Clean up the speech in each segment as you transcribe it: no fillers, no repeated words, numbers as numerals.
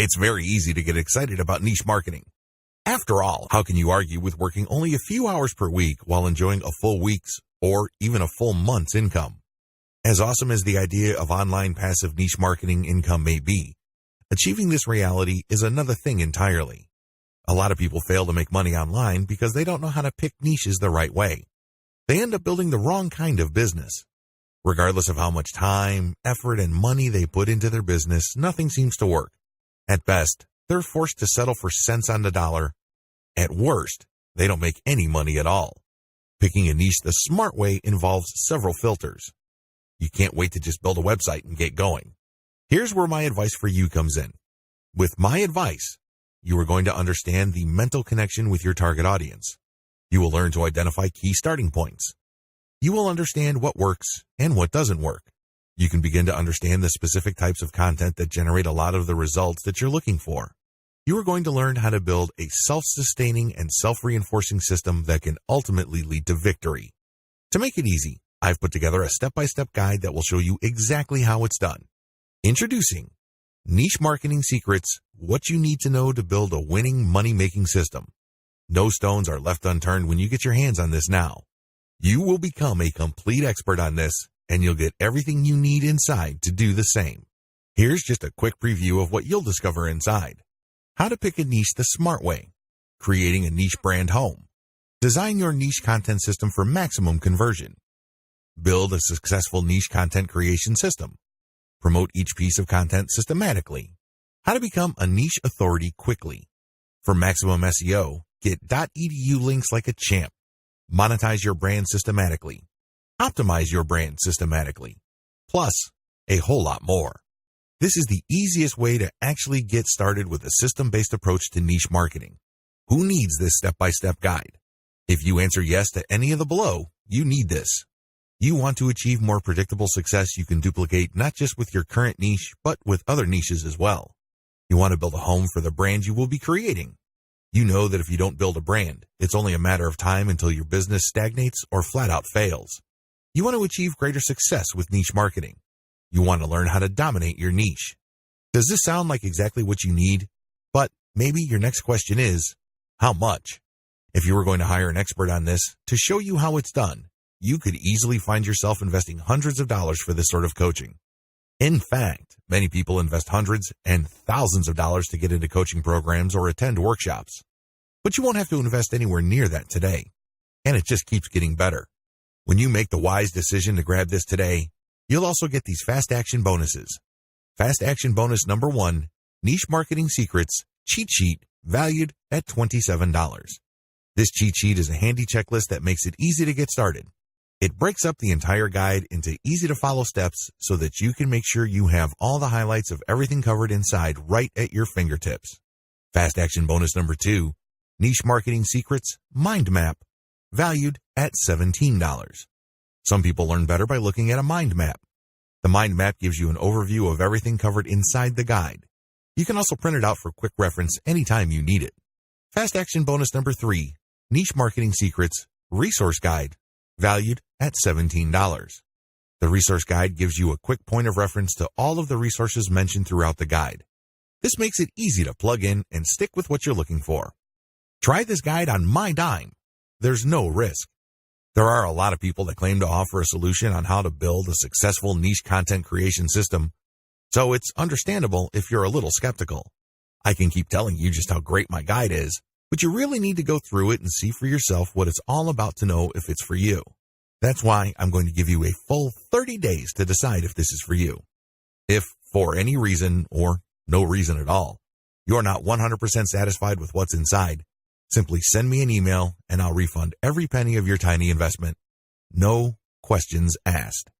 It's very easy to get excited about niche marketing. After all, how can you argue with working only a few hours per week while enjoying a full week's or even a full month's income? As awesome as the idea of online passive niche marketing income may be, achieving this reality is another thing entirely. A lot of people fail to make money online because they don't know how to pick niches the right way. They end up building the wrong kind of business. Regardless of how much time, effort, and money they put into their business, nothing seems to work. At best, they're forced to settle for cents on the dollar. At worst, they don't make any money at all. Picking a niche the smart way involves several filters. You can't wait to just build a website and get going. Here's where my advice for you comes in. With my advice, you are going to understand the mental connection with your target audience. You will learn to identify key starting points. You will understand what works and what doesn't work. You can begin to understand the specific types of content that generate a lot of the results that you're looking for. You are going to learn how to build a self-sustaining and self-reinforcing system that can ultimately lead to victory. To make it easy, I've put together a step-by-step guide that will show you exactly how it's done. Introducing Niche Marketing Secrets, what you need to know to build a winning money-making system. No stones are left unturned when you get your hands on this now. You will become a complete expert on this, and you'll get everything you need inside to do the same. Here's just a quick preview of what you'll discover inside. How to pick a niche the smart way. Creating a niche brand home. Design your niche content system for maximum conversion. Build a successful niche content creation system. Promote each piece of content systematically. How to become a niche authority quickly. For maximum SEO, get .edu links like a champ. Monetize your brand systematically. Optimize your brand systematically. Plus, a whole lot more. This is the easiest way to actually get started with a system-based approach to niche marketing. Who needs this step-by-step guide? If you answer yes to any of the below, you need this. You want to achieve more predictable success you can duplicate not just with your current niche, but with other niches as well. You want to build a home for the brand you will be creating. You know that if you don't build a brand, it's only a matter of time until your business stagnates or flat out fails. You want to achieve greater success with niche marketing. You want to learn how to dominate your niche. Does this sound like exactly what you need? But maybe your next question is, how much? If you were going to hire an expert on this to show you how it's done, you could easily find yourself investing hundreds of dollars for this sort of coaching. In fact, many people invest hundreds and thousands of dollars to get into coaching programs or attend workshops. But you won't have to invest anywhere near that today. And it just keeps getting better. When you make the wise decision to grab this today, you'll also get these fast action bonuses. Fast action bonus number 1, Niche Marketing Secrets cheat sheet valued at $27. This cheat sheet is a handy checklist that makes it easy to get started. It breaks up the entire guide into easy-to-follow steps so that you can make sure you have all the highlights of everything covered inside right at your fingertips. Fast action bonus number 2, Niche Marketing Secrets Mind Map, valued at $17. Some people learn better by looking at a mind map. The mind map gives you an overview of everything covered inside the guide. You can also print it out for quick reference anytime you need it. Fast action bonus number 3, Niche Marketing Secrets Resource Guide, valued at $17. The resource guide gives you a quick point of reference to all of the resources mentioned throughout the guide. This makes it easy to plug in and stick with what you're looking for. Try this guide on my dime. There's no risk. There are a lot of people that claim to offer a solution on how to build a successful niche content creation system, so it's understandable if you're a little skeptical. I can keep telling you just how great my guide is, but you really need to go through it and see for yourself what it's all about to know if it's for you. That's why I'm going to give you a full 30 days to decide if this is for you. If, for any reason or no reason at all, you're not 100% satisfied with what's inside, simply send me an email and I'll refund every penny of your tiny investment. No questions asked.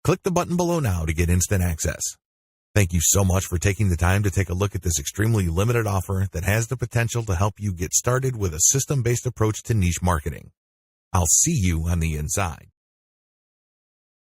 Click the button below now to get instant access. Thank you so much for taking the time to take a look at this extremely limited offer that has the potential to help you get started with a system-based approach to niche marketing. I'll see you on the inside.